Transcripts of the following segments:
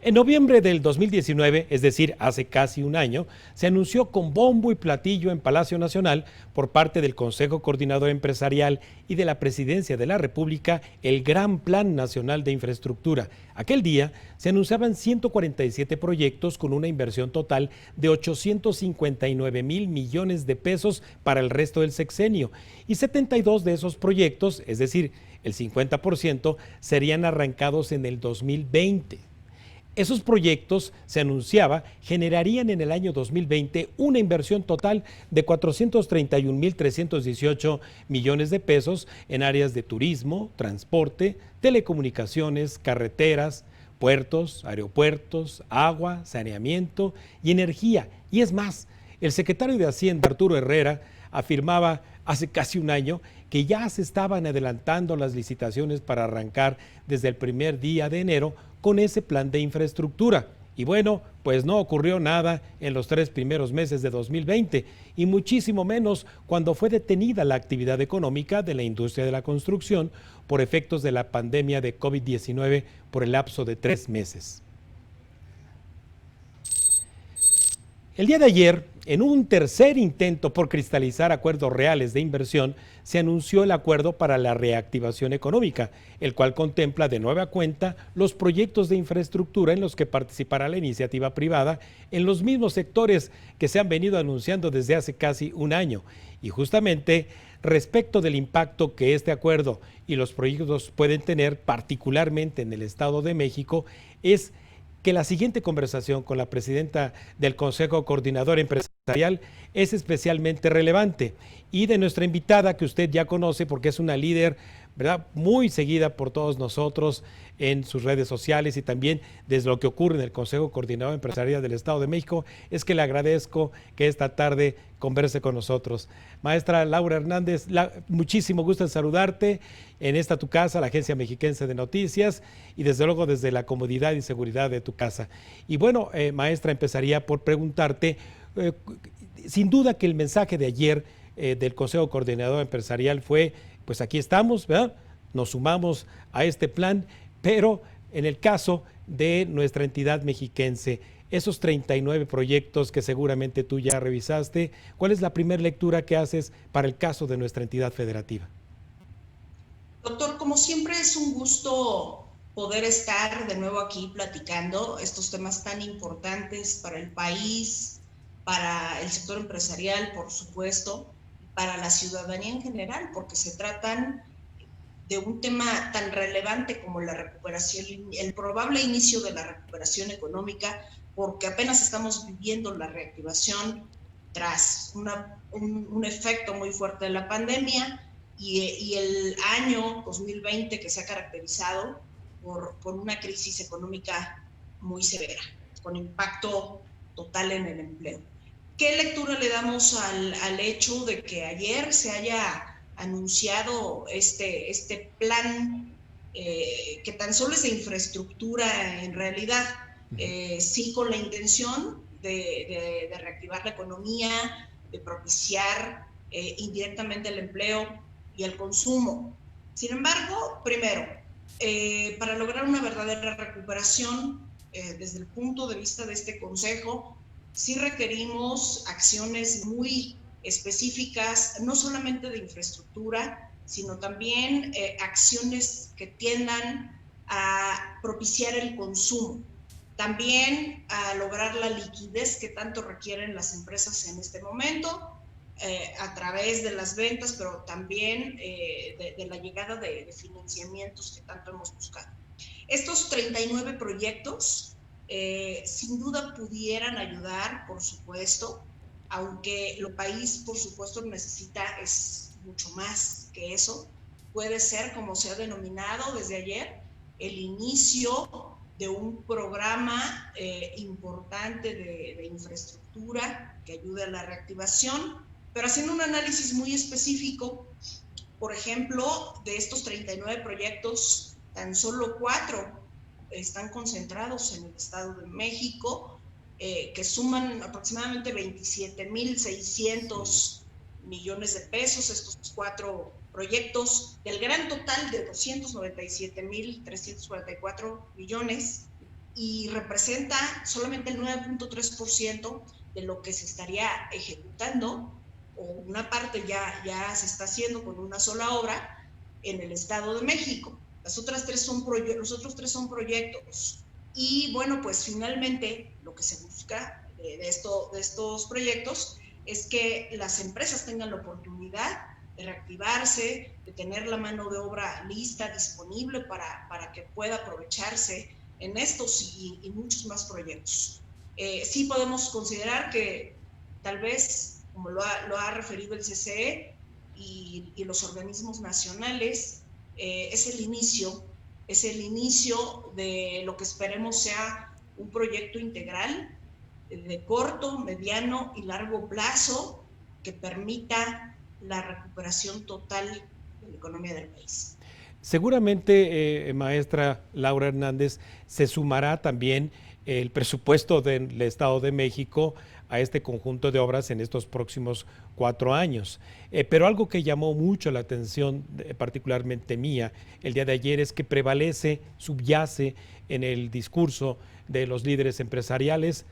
En noviembre del 2019, es decir, hace casi un año, se anunció con bombo y platillo en Palacio Nacional por parte del Consejo Coordinador Empresarial y de la Presidencia de la República el Gran Plan Nacional de Infraestructura. Aquel día se anunciaban 147 proyectos con una inversión total de 859,000 millones de pesos para el resto del sexenio y 72 de esos proyectos, es decir, el 50%, serían arrancados en el 2020. Esos proyectos, se anunciaba, generarían en el año 2020 una inversión total de 431,318 millones de pesos en áreas de turismo, transporte, telecomunicaciones, carreteras, puertos, aeropuertos, agua, saneamiento y energía. Y es más, el secretario de Hacienda, Arturo Herrera, afirmaba hace casi un año que ya se estaban adelantando las licitaciones para arrancar desde el primer día de enero con ese plan de infraestructura. Y bueno, pues no ocurrió nada en los 3 primeros meses de 2020 y muchísimo menos cuando fue detenida la actividad económica de la industria de la construcción por efectos de la pandemia de COVID-19 por el lapso de 3 meses. El día de ayer, en un tercer intento por cristalizar acuerdos reales de inversión, se anunció el acuerdo para la reactivación económica, el cual contempla de nueva cuenta los proyectos de infraestructura en los que participará la iniciativa privada en los mismos sectores que se han venido anunciando desde hace casi un año. Y justamente respecto del impacto que este acuerdo y los proyectos pueden tener, particularmente en el Estado de México, es que la siguiente conversación con la presidenta del Consejo Coordinador Empresarial es especialmente relevante, y de nuestra invitada, que usted ya conoce porque es una líder, ¿verdad?, muy seguida por todos nosotros en sus redes sociales y también desde lo que ocurre en el Consejo Coordinador Empresarial del Estado de México. Es que le agradezco que esta tarde converse con nosotros. Maestra Laura Hernández, muchísimo gusto en saludarte en esta tu casa, la Agencia Mexiquense de Noticias, y desde luego desde la comodidad y seguridad de tu casa. Y bueno, maestra, empezaría por preguntarte, sin duda que el mensaje de ayer del Consejo Coordinador Empresarial fue, pues aquí estamos, ¿verdad?, nos sumamos a este plan, pero en el caso de nuestra entidad mexiquense, esos 39 proyectos que seguramente tú ya revisaste, ¿cuál es la primera lectura que haces para el caso de nuestra entidad federativa? Doctor, como siempre es un gusto poder estar de nuevo aquí platicando estos temas tan importantes para el país, para el sector empresarial, por supuesto, para la ciudadanía en general, porque se tratan de un tema tan relevante como la recuperación, el probable inicio de la recuperación económica, porque apenas estamos viviendo la reactivación tras un efecto muy fuerte de la pandemia y el año 2020 que se ha caracterizado por una crisis económica muy severa, con impacto total en el empleo. ¿Qué lectura le damos al hecho de que ayer se haya anunciado este plan que tan solo es de infraestructura en realidad, sí con la intención de reactivar la economía, de propiciar indirectamente el empleo y el consumo? Sin embargo, primero, para lograr una verdadera recuperación, desde el punto de vista de este consejo, sí requerimos acciones muy específicas, no solamente de infraestructura, sino también acciones que tiendan a propiciar el consumo, también a lograr la liquidez que tanto requieren las empresas en este momento, a través de las ventas, pero también de la llegada de financiamientos que tanto hemos buscado. Estos 39 proyectos sin duda pudieran ayudar, por supuesto, aunque lo país, por supuesto, necesita es mucho más que eso. Puede ser, como se ha denominado desde ayer, el inicio de un programa importante de infraestructura que ayude a la reactivación, pero haciendo un análisis muy específico. Por ejemplo, de estos 39 proyectos, tan solo 4 están concentrados en el Estado de México, que suman aproximadamente 27,600 millones de pesos, estos 4 proyectos, del gran total de 297,344 millones. y representa solamente el 9.3% de lo que se estaría ejecutando, o una parte ya se está haciendo con una sola obra en el Estado de México. Los otros tres son proyectos. Y bueno, pues finalmente lo que se busca de estos proyectos es que las empresas tengan la oportunidad de reactivarse, de tener la mano de obra lista, disponible para que pueda aprovecharse en estos y muchos más proyectos. Sí podemos considerar que tal vez, como lo ha referido el CCE y los organismos nacionales, es el inicio de lo que esperemos sea un proyecto integral de corto, mediano y largo plazo que permita la recuperación total de la economía del país. Seguramente, maestra Laura Hernández, se sumará también el presupuesto del Estado de México a este conjunto de obras en estos próximos 4 años. Pero algo que llamó mucho la atención, particularmente mía, el día de ayer, es que prevalece, subyace en el discurso de los líderes empresariales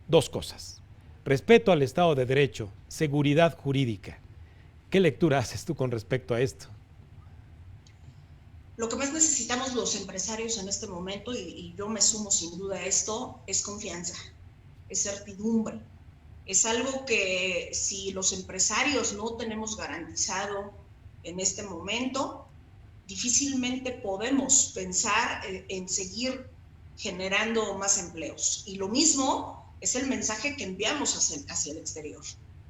dos cosas: respeto al Estado de Derecho, seguridad jurídica. ¿Qué lectura haces tú con respecto a esto? Lo que más necesitamos los empresarios en este momento, y yo me sumo sin duda a esto, es confianza, es certidumbre. Es algo que si los empresarios no tenemos garantizado en este momento, difícilmente podemos pensar en seguir generando más empleos. Y lo mismo es el mensaje que enviamos hacia el exterior.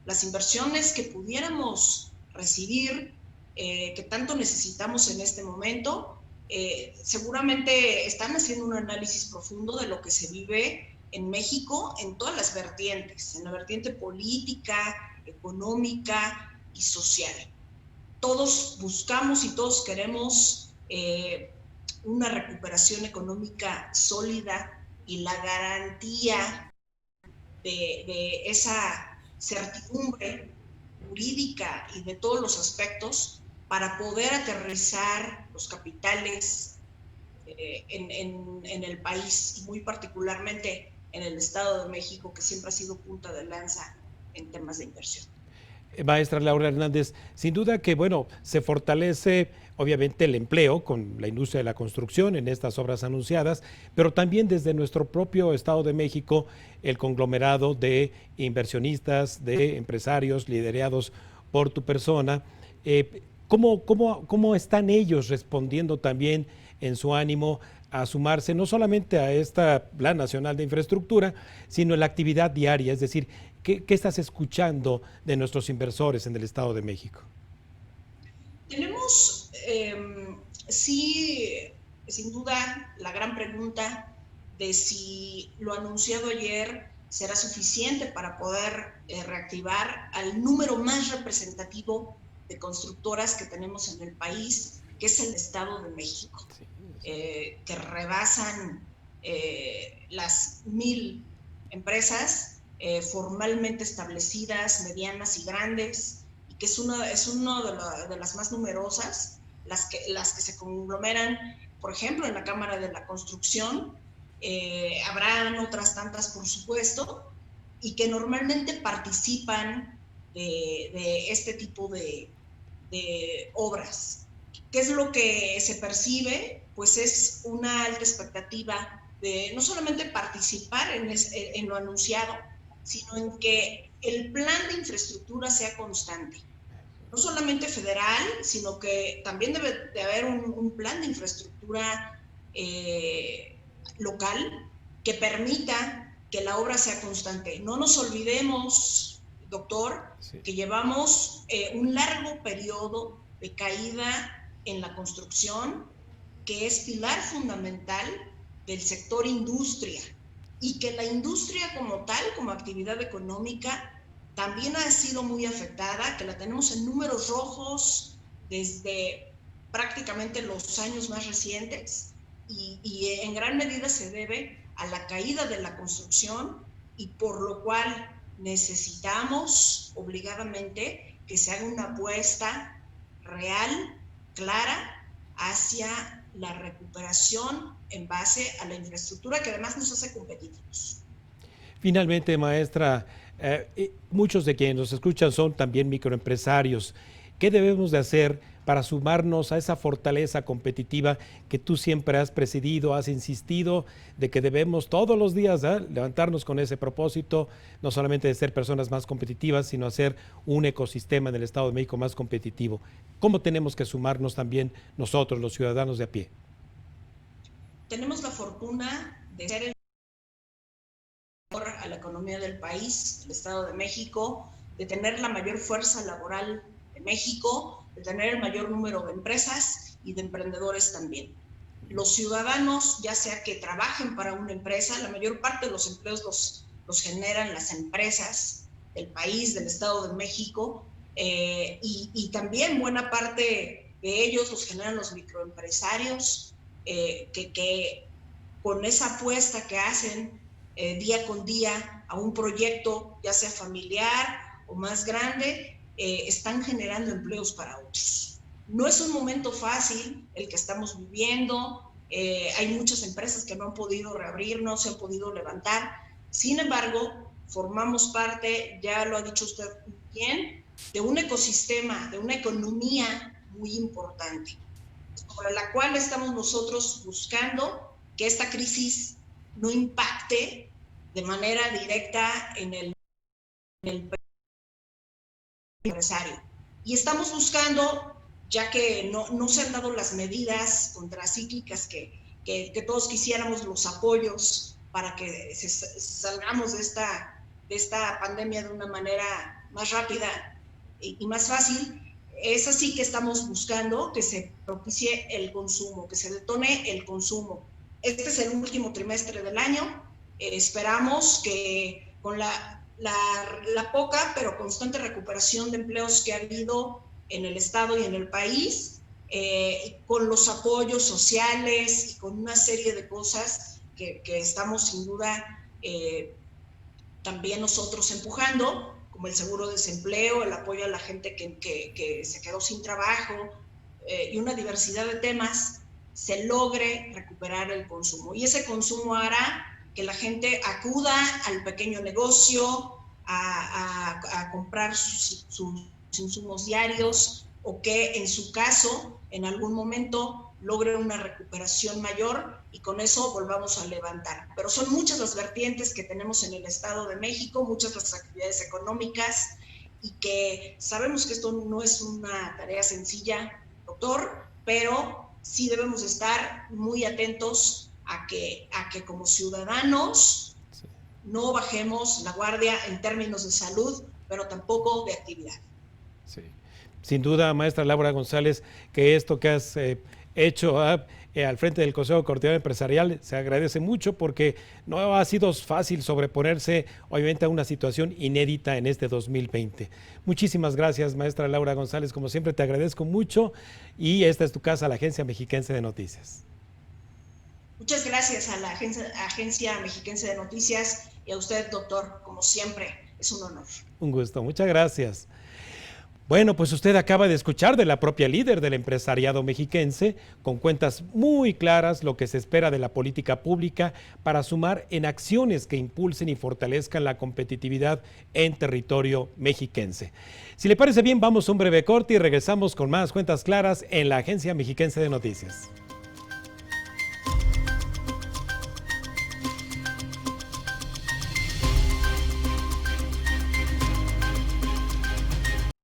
Las inversiones que pudiéramos recibir, que tanto necesitamos en este momento, seguramente están haciendo un análisis profundo de lo que se vive en México en todas las vertientes, en la vertiente política, económica y social. Todos buscamos y todos queremos una recuperación económica sólida, y la garantía de esa certidumbre jurídica y de todos los aspectos para poder aterrizar los capitales en el país, y muy particularmente en el Estado de México, que siempre ha sido punta de lanza en temas de inversión. Maestra Laura Hernández, sin duda que, bueno, se fortalece obviamente el empleo con la industria de la construcción en estas obras anunciadas, pero también desde nuestro propio Estado de México, el conglomerado de inversionistas, de empresarios liderados por tu persona. ¿Cómo están ellos respondiendo también en su ánimo a sumarse no solamente a esta Plan Nacional de Infraestructura, sino en la actividad diaria? Es decir, ¿qué estás escuchando de nuestros inversores en el Estado de México? Tenemos, sí, sin duda, la gran pregunta de si lo anunciado ayer será suficiente para poder reactivar al número más representativo de constructoras que tenemos en el país, que es el Estado de México, que rebasan las 1,000 empresas formalmente establecidas, medianas y grandes, y que es una de las más numerosas, las que se conglomeran, por ejemplo, en la Cámara de la Construcción. Habrán otras tantas, por supuesto, y que normalmente participan de este tipo de obras. ¿Qué es lo que se percibe? Pues es una alta expectativa de no solamente participar en lo anunciado, sino en que el plan de infraestructura sea constante. No solamente federal, sino que también debe de haber un plan de infraestructura local que permita que la obra sea constante. No nos olvidemos, doctor, que llevamos un largo periodo de caída en la construcción, que es pilar fundamental del sector industria, y que la industria como tal, como actividad económica, también ha sido muy afectada, que la tenemos en números rojos desde prácticamente los años más recientes, y en gran medida se debe a la caída de la construcción, y por lo cual necesitamos obligadamente que se haga una apuesta real, clara, hacia la recuperación en base a la infraestructura que además nos hace competitivos. Finalmente, maestra, muchos de quienes nos escuchan son también microempresarios. ¿Qué debemos de hacer para sumarnos a esa fortaleza competitiva que tú siempre has presidido, has insistido de que debemos todos los días levantarnos con ese propósito, no solamente de ser personas más competitivas, sino hacer un ecosistema en el Estado de México más competitivo? ¿Cómo tenemos que sumarnos también nosotros, los ciudadanos de a pie? Tenemos la fortuna de ser el a la economía del país, el Estado de México, de tener la mayor fuerza laboral de México, de tener el mayor número de empresas y de emprendedores también. Los ciudadanos, ya sea que trabajen para una empresa, la mayor parte de los empleos los generan las empresas del país, del Estado de México, y también buena parte de ellos los generan los microempresarios, que con esa apuesta que hacen día con día a un proyecto, ya sea familiar o más grande, están generando empleos para otros. No es un momento fácil el que estamos viviendo, hay muchas empresas que no han podido reabrir, no se han podido levantar. Sin embargo, formamos parte, ya lo ha dicho usted bien, de un ecosistema, de una economía muy importante, sobre la cual estamos nosotros buscando que esta crisis no impacte de manera directa en el empresario. Y estamos buscando, ya que no se han dado las medidas contracíclicas que todos quisiéramos, los apoyos para que salgamos de esta pandemia de una manera más rápida y más fácil. Es así que estamos buscando que se propicie el consumo, que se detone el consumo. Este es el último trimestre del año. Esperamos que con la poca pero constante recuperación de empleos que ha habido en el Estado y en el país, con los apoyos sociales y con una serie de cosas que estamos sin duda también nosotros empujando, como el seguro de desempleo, el apoyo a la gente que se quedó sin trabajo, y una diversidad de temas, se logre recuperar el consumo. Y ese consumo hará que la gente acuda al pequeño negocio a comprar sus insumos diarios, o que en su caso, en algún momento, logre una recuperación mayor y con eso volvamos a levantar. Pero son muchas las vertientes que tenemos en el Estado de México, muchas las actividades económicas, y que sabemos que esto no es una tarea sencilla, doctor, pero sí debemos estar muy atentos a que como ciudadanos no bajemos la guardia en términos de salud, pero tampoco de actividad. Sí. Sin duda, maestra Laura González, que esto que has hecho al frente del Consejo Coordinador Empresarial se agradece mucho, porque no ha sido fácil sobreponerse, obviamente, a una situación inédita en este 2020. Muchísimas gracias, maestra Laura González. Como siempre, te agradezco mucho, y esta es tu casa, la Agencia Mexiquense de Noticias. Muchas gracias a la Agencia Mexiquense de Noticias y a usted, doctor. Como siempre, es un honor. Un gusto, muchas gracias. Bueno, pues usted acaba de escuchar de la propia líder del empresariado mexiquense, con cuentas muy claras, lo que se espera de la política pública para sumar en acciones que impulsen y fortalezcan la competitividad en territorio mexiquense. Si le parece bien, vamos a un breve corte y regresamos con más cuentas claras en la Agencia Mexiquense de Noticias.